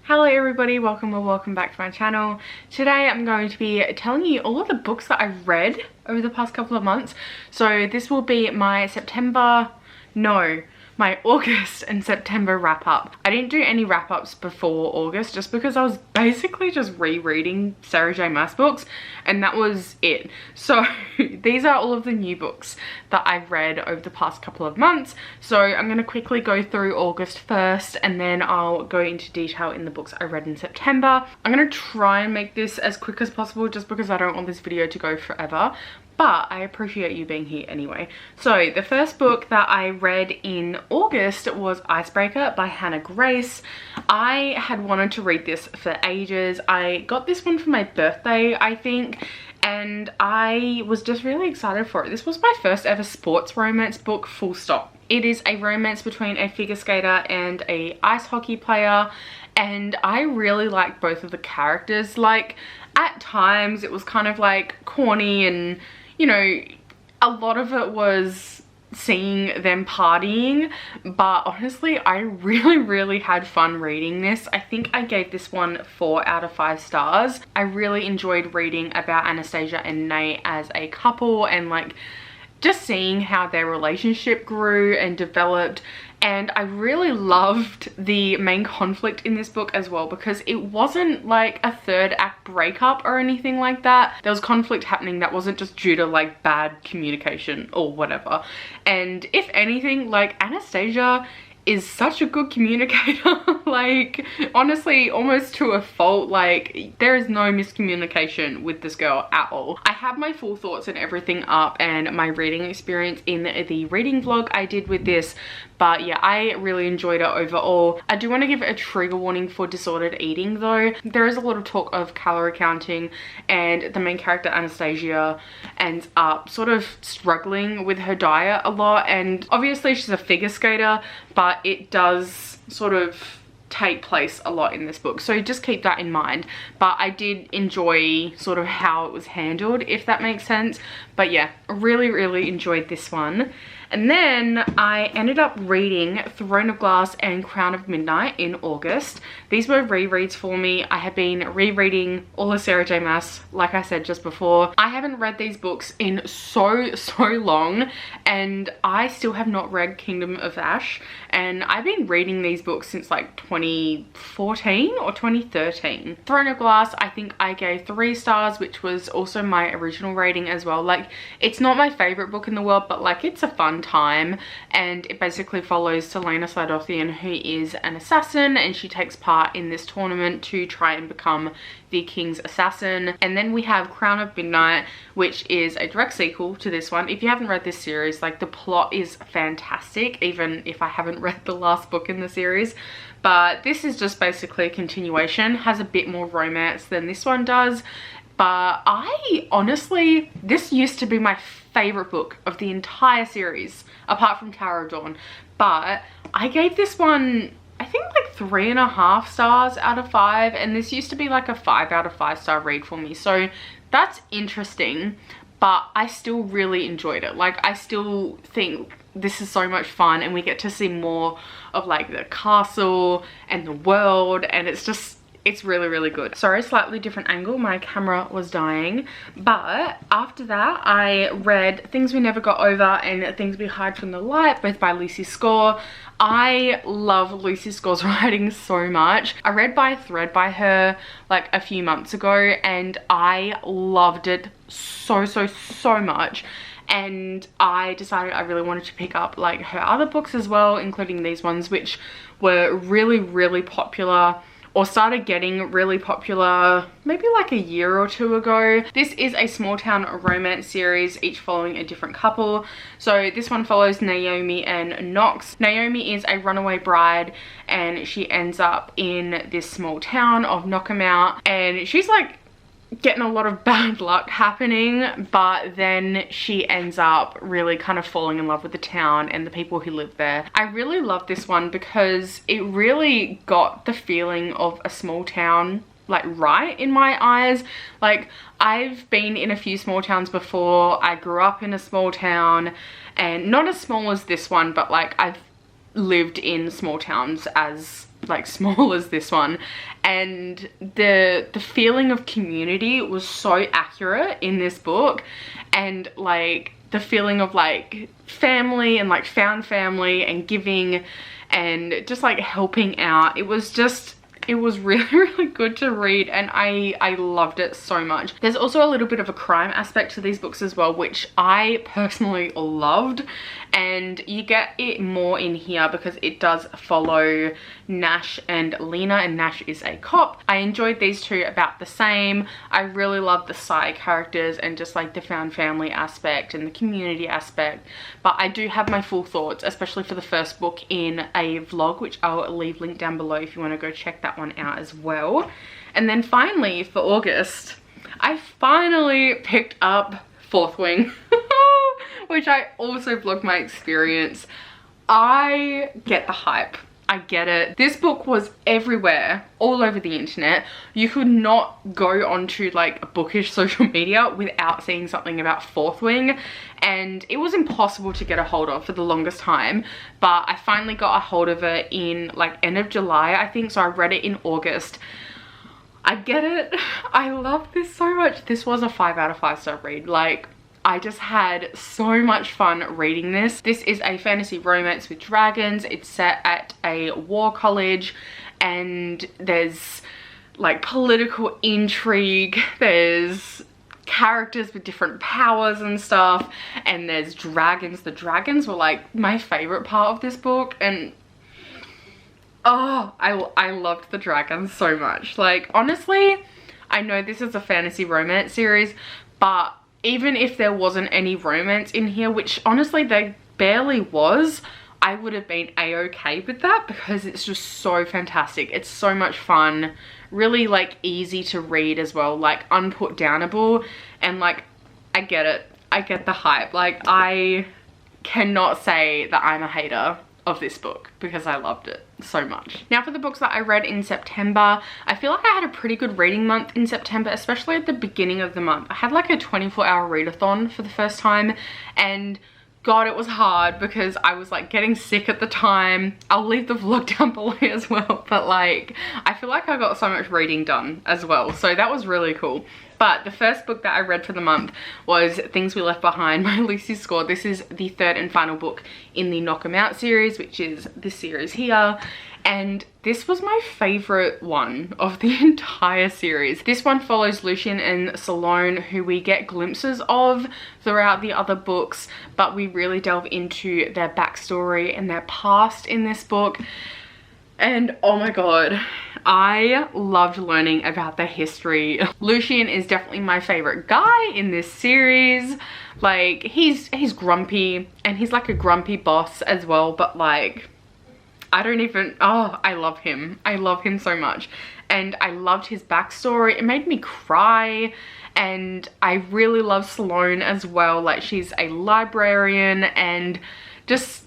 Hello everybody, welcome or welcome back to my channel. Today I'm going to be telling you all of the books that I've read over the past couple of months. So this will be my my August and September wrap up. I didn't do any wrap ups before August just because I was basically just rereading Sarah J Maas books and that was it. So these are all of the new books that I've read over the past couple of months. So I'm going to quickly go through August first and then I'll go into detail in the books I read in September. I'm going to try and make this as quick as possible just because I don't want this video to go forever. But I appreciate you being here anyway. So the first book that I read in August was Icebreaker by Hannah Grace. I had wanted to read this for ages. I got this one for my birthday, I think, and I was just really excited for it. This was my first ever sports romance book, full stop. It is a romance between a figure skater and a ice hockey player, and I really like both of the characters. Like, at times it was kind of like corny and, you know, a lot of it was seeing them partying, but honestly I really had fun reading this. I think I gave this one 4 out of 5 stars. I really enjoyed reading about Anastasia and Nate as a couple and like just seeing how their relationship grew and developed. And I really loved the main conflict in this book as well, because it wasn't like a third act breakup or anything like that. There was conflict happening that wasn't just due to like bad communication or whatever. And if anything, like, Anastasia is such a good communicator. Like, honestly, almost to a fault. Like, there is no miscommunication with this girl at all. I have my full thoughts and everything up and my reading experience in the reading vlog I did with this, but yeah, I really enjoyed it overall. I do want to give a trigger warning for disordered eating though. There is a lot of talk of calorie counting, and the main character Anastasia ends up sort of struggling with her diet a lot, and obviously she's a figure skater, but it does sort of take place a lot in this book, so just keep that in mind. But I did enjoy sort of how it was handled, if that makes sense. But yeah, really enjoyed this one. And then I ended up reading Throne of Glass and Crown of Midnight in August. These were rereads for me. I have been rereading all of Sarah J Maas, like I said just before. I haven't read these books in so long, and I still have not read Kingdom of Ash, and I've been reading these books since like 2014 or 2013. Throne of Glass, I think I gave 3 stars, which was also my original rating as well. Like, it's not my favorite book in the world, but like, it's a fun time, and it basically follows Selena Sladothian, who is an assassin, and she takes part in this tournament to try and become the king's assassin. And then we have Crown of Midnight, which is a direct sequel to this one. If you haven't read this series, like, the plot is fantastic, even if I haven't read the last book in the series. But this is just basically a continuation, has a bit more romance than this one does. But I honestly, this used to be my favorite book of the entire series, apart from Tower of Dawn. But I gave this one, I think, like 3.5 stars out of 5, and this used to be like a 5 out of 5 star read for me. So that's interesting, but I still really enjoyed it. Like, I still think this is so much fun, and we get to see more of like the castle and the world, and it's really good. Sorry, slightly different angle, my camera was dying. But after that I read Things We Never Got Over and Things We Hide from the Light, both by Lucy Score. I love Lucy Score's writing so much. I read By a Thread by her like a few months ago, and I loved it so much. And I decided I really wanted to pick up like her other books as well, including these ones, which were really popular, or started getting really popular maybe like a year or 2 ago. This is a small town romance series, each following a different couple. So this one follows Naomi and Knox. Naomi is a runaway bride, and she ends up in this small town of Knockamout, and she's like getting a lot of bad luck happening, but then she ends up really kind of falling in love with the town and the people who live there. I really love this one because it really got the feeling of a small town like right in my eyes. Like, I've been in a few small towns before. I grew up in a small town, and not as small as this one, but like I've lived in small towns as like small as this one, and the feeling of community was so accurate in this book, and like the feeling of like family and like found family and giving and just like helping out. It was really, really good to read, and I loved it so much. There's also a little bit of a crime aspect to these books as well, which I personally loved, and you get it more in here because it does follow Nash and Lena, and Nash is a cop. I enjoyed these two about the same. I really love the side characters and just like the found family aspect and the community aspect, but I do have my full thoughts, especially for the first book, in a vlog, which I'll leave linked down below if you want to go check that one out as well. And then finally for August, I finally picked up Fourth Wing, which I also vlogged my experience. I get the hype. I get it. This book was everywhere, all over the internet. You could not go onto like bookish social media without seeing something about Fourth Wing, and it was impossible to get a hold of for the longest time, but I finally got a hold of it in like end of July, I think, so I read it in August. I get it. I love this so much. This was a 5 out of 5 star read. Like, I just had so much fun reading this. This is a fantasy romance with dragons. It's set at a war college, and there's like political intrigue. There's characters with different powers and stuff, and there's dragons. The dragons were like my favorite part of this book, and oh, I loved the dragons so much. Like, honestly, I know this is a fantasy romance series, but even if there wasn't any romance in here, which honestly there barely was, I would have been a-okay with that because it's just so fantastic. It's so much fun, really like easy to read as well, like unputdownable, and like I get it. I get the hype. Like, I cannot say that I'm a hater of this book because I loved it so much. Now for the books that I read in September, I feel like I had a pretty good reading month in September, especially at the beginning of the month. I had like a 24-hour readathon for the first time, and God, it was hard because I was like getting sick at the time. I'll leave the vlog down below as well, but like I feel like I got so much reading done as well, so that was really cool. But the first book that I read for the month was Things We Left Behind by Lucy Score. This is the third and final book in the Knock 'Em Out series, which is this series here. And this was my favorite one of the entire series. This one follows Lucien and Salome, who we get glimpses of throughout the other books, but we really delve into their backstory and their past in this book. And oh my God, I loved learning about the history. Lucien is definitely my favorite guy in this series. Like, he's grumpy, and he's like a grumpy boss as well, but like, I don't even, oh, I love him. I love him so much. And I loved his backstory. It made me cry. And I really love Salome as well. Like, she's a librarian, and just,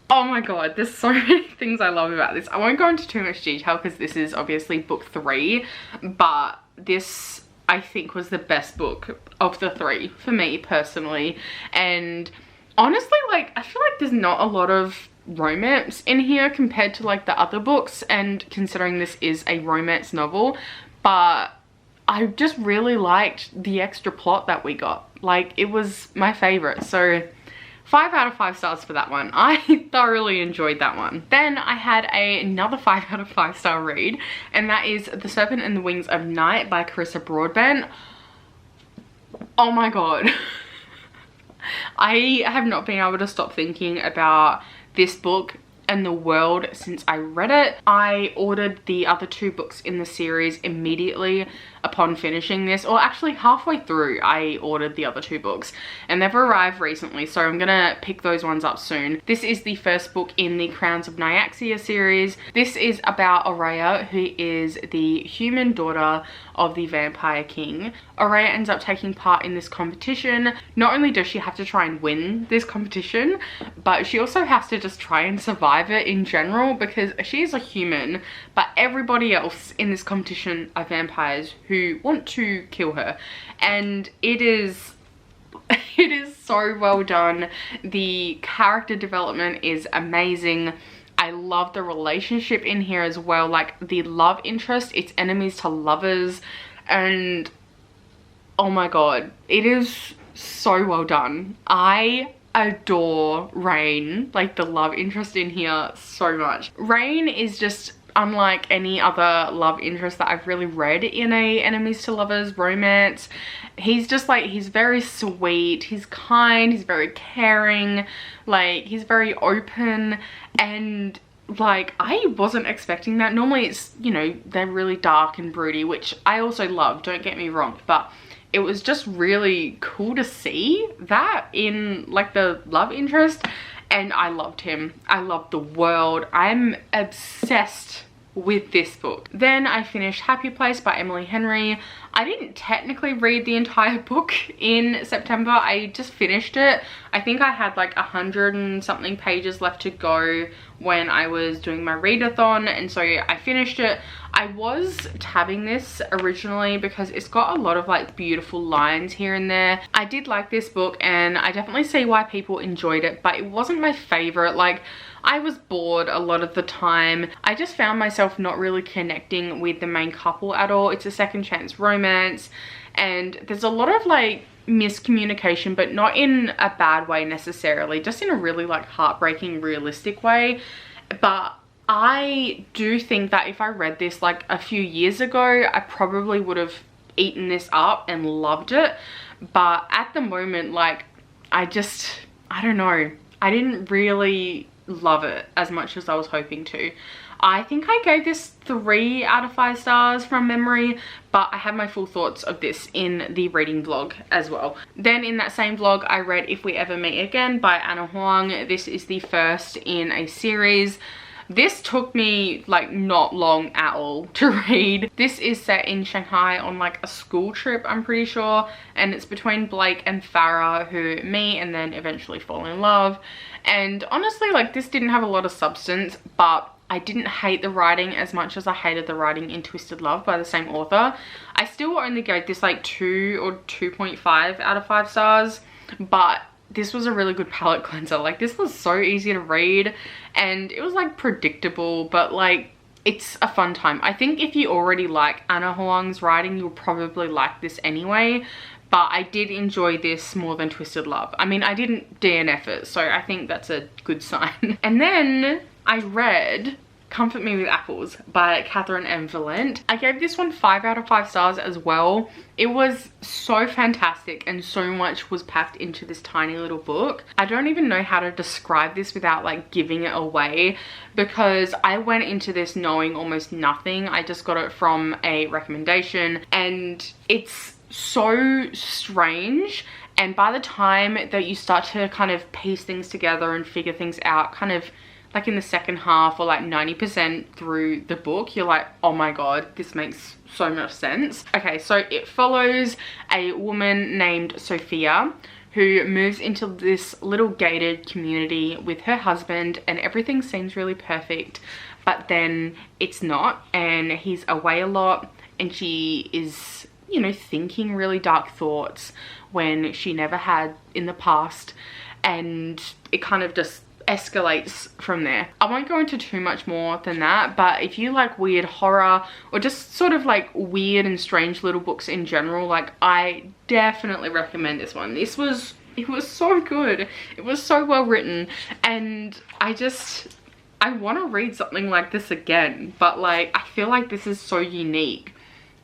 oh my God, there's so many things I love about this. I won't go into too much detail because this is obviously book 3, but this I think was the best book of the 3 for me personally. And honestly, like, I feel like there's not a lot of romance in here compared to like the other books, and considering this is a romance novel, but I just really liked the extra plot that we got. Like, it was my favorite, so 5 out of 5 stars for that one. I thoroughly enjoyed that one. Then I had another 5 out of 5 star read, and that is The Serpent and the Wings of Night by Carissa Broadbent. Oh my God. I have not been able to stop thinking about this book and the world since I read it. I ordered the other 2 books in the series immediately upon finishing this, or actually halfway through I ordered the other 2 books, and they've arrived recently, so I'm gonna pick those ones up soon. This is the first book in the Crowns of Nyaxia series. This is about Aurea, who is the human daughter of the Vampire King. Aurea ends up taking part in this competition. Not only does she have to try and win this competition, but she also has to just try and survive it in general, because she is a human, but everybody else in this competition are vampires who want to kill her. And it is so well done. The character development is amazing. I love the relationship in here as well, like the love interest, it's enemies to lovers, and oh my god, it is so well done. I adore Rain, like the love interest in here, so much. Rain is just unlike any other love interest that I've really read in a enemies to lovers romance. He's just like, he's very sweet, he's kind, he's very caring, like he's very open, and like I wasn't expecting that. Normally it's, you know, they're really dark and broody, which I also love, don't get me wrong, but it was just really cool to see that in like the love interest, and I loved him. I loved the world. I'm obsessed with this book. Then I finished Happy Place by Emily Henry. I didn't technically read the entire book in September. I just finished it. I think I had like 100 and something pages left to go when I was doing my readathon, and so I finished it. I was tabbing this originally because it's got a lot of like beautiful lines here and there. I did like this book and I definitely see why people enjoyed it, but it wasn't my favorite. Like, I was bored a lot of the time. I just found myself not really connecting with the main couple at all. It's a second chance romance and there's a lot of like miscommunication, but not in a bad way necessarily, just in a really like heartbreaking, realistic way. But I do think that if I read this like a few years ago, I probably would have eaten this up and loved it. But at the moment, like, I don't know, I didn't really love it as much as I was hoping to. I think I gave this 3 out of 5 stars from memory, but I have my full thoughts of this in the reading vlog as well. Then in that same vlog, I read If We Ever Meet Again by Anna Huang. This is the first in a series. This took me like not long at all to read. This is set in Shanghai on like a school trip, I'm pretty sure, and it's between Blake and Farah, who meet and then eventually fall in love. And honestly, like, this didn't have a lot of substance, but I didn't hate the writing as much as I hated the writing in Twisted Love by the same author. I still only gave this like 2 or 2.5 out of 5 stars, but this was a really good palate cleanser. Like, this was so easy to read and it was like predictable, but like, it's a fun time. I think if you already like Anna Huang's writing, you'll probably like this anyway, but I did enjoy this more than Twisted Love. I mean, I didn't DNF it, so I think that's a good sign. And then I read Comfort Me With Apples by Catherine M. Valent. I gave this one 5 out of 5 stars as well. It was so fantastic and so much was packed into this tiny little book. I don't even know how to describe this without like giving it away, because I went into this knowing almost nothing. I just got it from a recommendation and it's so strange, and by the time that you start to kind of piece things together and figure things out, kind of like in the second half or like 90% through the book, you're like, oh my god, this makes so much sense. Okay, so it follows a woman named Sophia who moves into this little gated community with her husband, and everything seems really perfect, but then it's not, and he's away a lot and she is, you know, thinking really dark thoughts when she never had in the past, and it kind of just escalates from there. I won't go into too much more than that, but if you like weird horror or just sort of like weird and strange little books in general, like, I definitely recommend this one. It was so good. It was so well written, and I want to read something like this again, but like, I feel like this is so unique,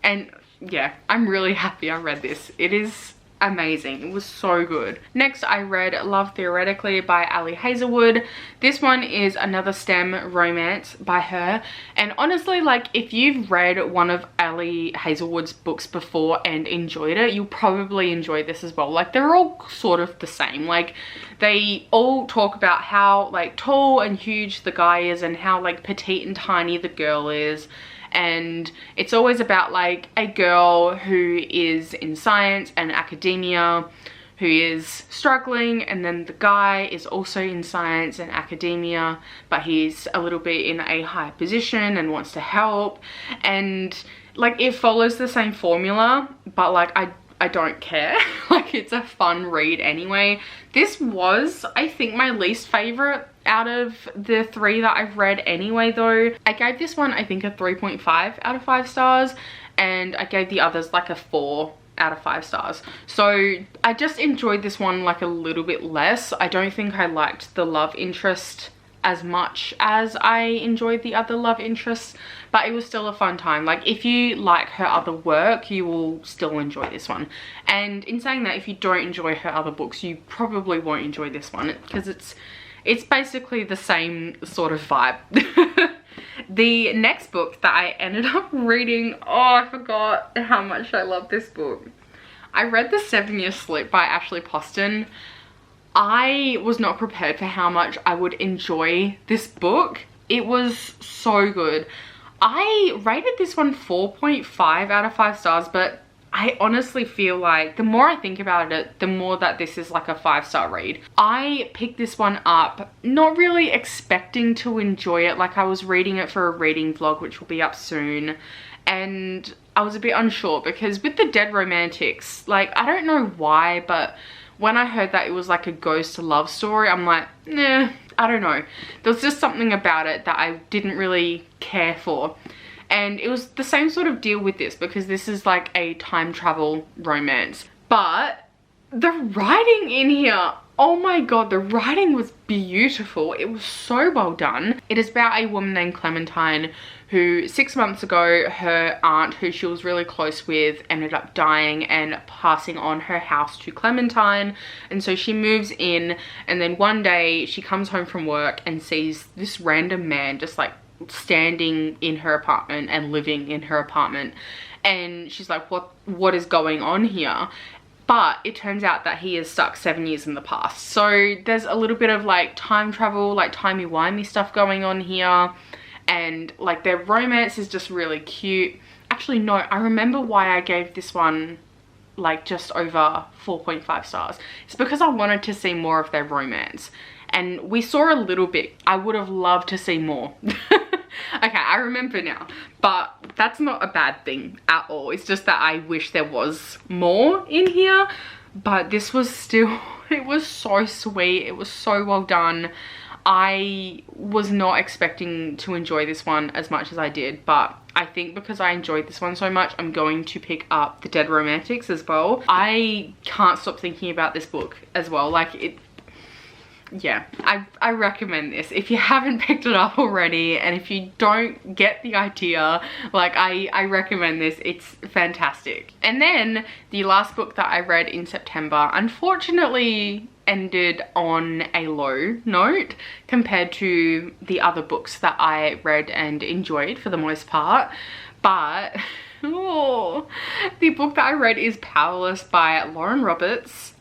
and yeah, I'm really happy I read this. It is amazing. It was so good. Next, I read Love Theoretically by Ali Hazelwood. This one is another STEM romance by her, and honestly, like, if you've read one of Ali Hazelwood's books before and enjoyed it, you'll probably enjoy this as well. Like, they're all sort of the same. Like, they all talk about how like tall and huge the guy is and how like petite and tiny the girl is. And it's always about like a girl who is in science and academia who is struggling, and then the guy is also in science and academia, but he's a little bit in a higher position and wants to help, and like, it follows the same formula, but like, I don't care. Like, it's a fun read anyway. This was, I think, my least favorite out of the 3 that I've read anyway though. I gave this one I think a 3.5 out of 5 stars, and I gave the others like a 4 out of 5 stars. So I just enjoyed this one like a little bit less. I don't think I liked the love interest as much as I enjoyed the other love interests, but it was still a fun time. Like, if you like her other work, you will still enjoy this one. And in saying that, if you don't enjoy her other books, you probably won't enjoy this one, because it's basically the same sort of vibe. The next book that I ended up reading, oh, I forgot how much I love this book. I read The 7 Year Slip by Ashley Poston. I was not prepared for how much I would enjoy this book. It was so good. I rated this one 4.5 out of 5 stars, but I honestly feel like the more I think about it, the more that this is like a 5-star read. I picked this one up not really expecting to enjoy it. Like, I was reading it for a reading vlog, which will be up soon, and I was a bit unsure because with the Dead Romantics, like, I don't know why, but when I heard that it was like a ghost love story, I'm like, nah, I don't know. There was just something about it that I didn't really care for. And it was the same sort of deal with this, because this is like a time travel romance. But the writing in here, oh my god, the writing was beautiful. It was so well done. It is about a woman named Clementine who 6 months ago, her aunt, who she was really close with, ended up dying and passing on her house to Clementine. And so she moves in, and then one day she comes home from work and sees this random man just like standing in her apartment and living in her apartment. And she's like, what is going on here? But it turns out that he is stuck 7 years in the past. So there's a little bit of like time travel, like timey-wimey stuff going on here. And like their romance is just really cute. Actually, no, I remember why I gave this one like just over 4.5 stars. It's because I wanted to see more of their romance. And we saw a little bit. I would have loved to see more. Okay, I remember now. But that's not a bad thing at all. It's just that I wish there was more in here. But this was still, it was so sweet. It was so well done. I was not expecting to enjoy this one as much as I did, but I think because I enjoyed this one so much, I'm going to pick up The Dead Romantics as well. I can't stop thinking about this book as well. Like, it, yeah, I recommend this if you haven't picked it up already, and if you don't get the idea, like, I recommend this. It's fantastic. And then the last book that I read in September, unfortunately, ended on a low note compared to the other books that I read and enjoyed for the most part. But oh, the book that I read is Powerless by Lauren Roberts.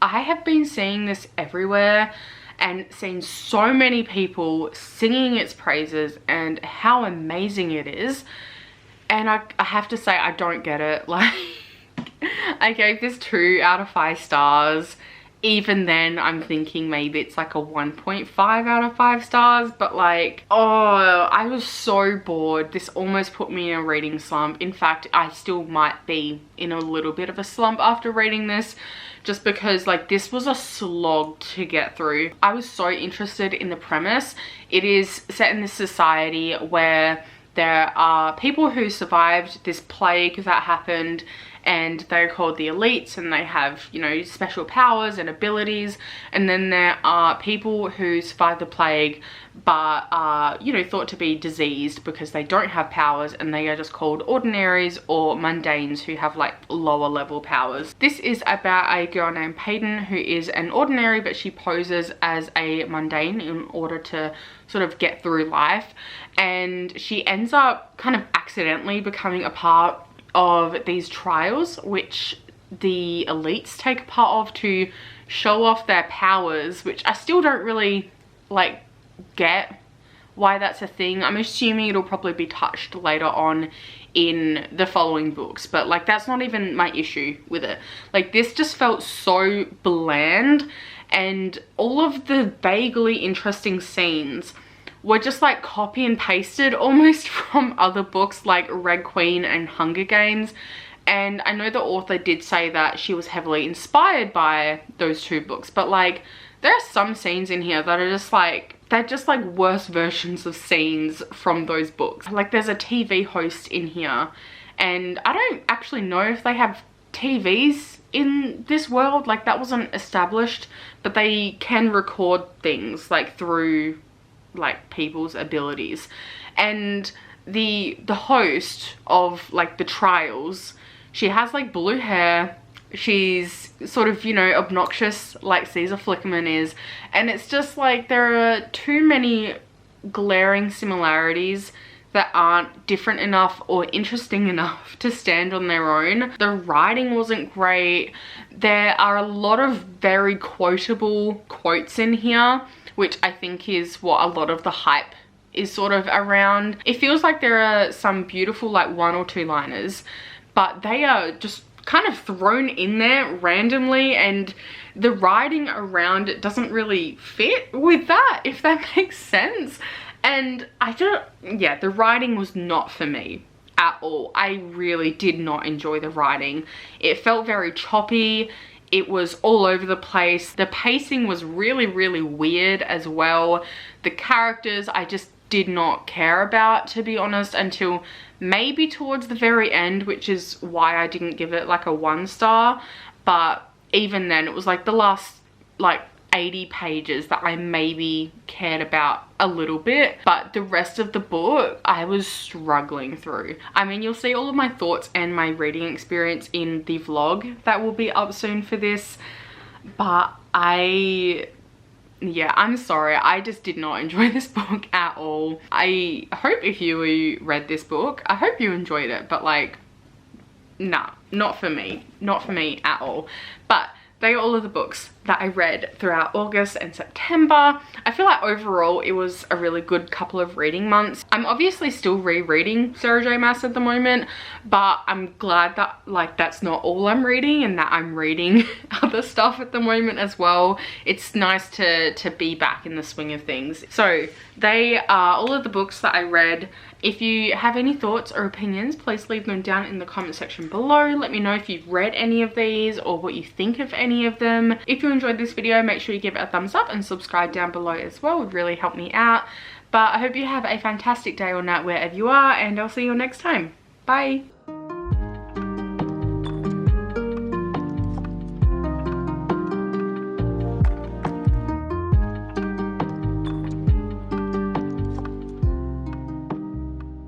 I have been seeing this everywhere and seen so many people singing its praises and how amazing it is. And I have to say, I don't get it. Like, I gave this 2 out of 5 stars. Even then, I'm thinking maybe it's like a 1.5 out of 5 stars. But like, oh, I was so bored. This almost put me in a reading slump. In fact, I still might be in a little bit of a slump after reading this, just because like this was a slog to get through. I was so interested in the premise. It is set in this society where there are people who survived this plague that happened, and they're called the elites, and they have, you know, special powers and abilities. And then there are people who survive the plague but are, you know, thought to be diseased because they don't have powers, and they are just called ordinaries or mundanes who have like lower level powers. This is about a girl named Peyton who is an ordinary, but she poses as a mundane in order to sort of get through life. And she ends up kind of accidentally becoming a part of these trials which the elites take part of to show off their powers, which I still don't really like get why that's a thing. I'm assuming it'll probably be touched later on in the following books, but like that's not even my issue with it. Like, this just felt so bland, and all of the vaguely interesting scenes were just like copy and pasted almost from other books like Red Queen and Hunger Games. And I know the author did say that she was heavily inspired by those 2 books, but like there are some scenes in here that are just like, they're just like worse versions of scenes from those books. Like there's a TV host in here, and I don't actually know if they have TVs in this world, like that wasn't established, but they can record things like through like people's abilities. And the host of like the trials, she has like blue hair, she's sort of, you know, obnoxious like Caesar Flickerman is, and it's just like there are too many glaring similarities that aren't different enough or interesting enough to stand on their own. The writing wasn't great. There are a lot of very quotable quotes in here, which I think is what a lot of the hype is sort of around. It feels like there are some beautiful like 1 or 2 liners, but they are just kind of thrown in there randomly, and the writing around it doesn't really fit with that, if that makes sense. And yeah, the writing was not for me at all. I really did not enjoy the writing. It felt very choppy. It was all over the place. The pacing was really, really weird as well. The characters I just did not care about, to be honest, until maybe towards the very end, which is why I didn't give it like a 1 star. But even then, it was like the last like 80 pages that I maybe cared about a little bit, but the rest of the book I was struggling through. I mean, you'll see all of my thoughts and my reading experience in the vlog that will be up soon for this, but yeah, I'm sorry, I just did not enjoy this book at all. I hope if you read this book, I hope you enjoyed it, but like, nah, not for me at all. But they are all of the books that I read throughout August and September. I feel like overall it was a really good couple of reading months. I'm obviously still rereading Sarah J Maas at the moment, but I'm glad that like that's not all I'm reading, and that I'm reading other stuff at the moment as well. It's nice to be back in the swing of things. So they are all of the books that I read. If you have any thoughts or opinions, please leave them down in the comment section below. Let me know if you've read any of these or what you think of any of them. If you enjoyed this video, make sure you give it a thumbs up and subscribe down below as well. It would really help me out. But I hope you have a fantastic day or night wherever you are, and I'll see you next time. Bye.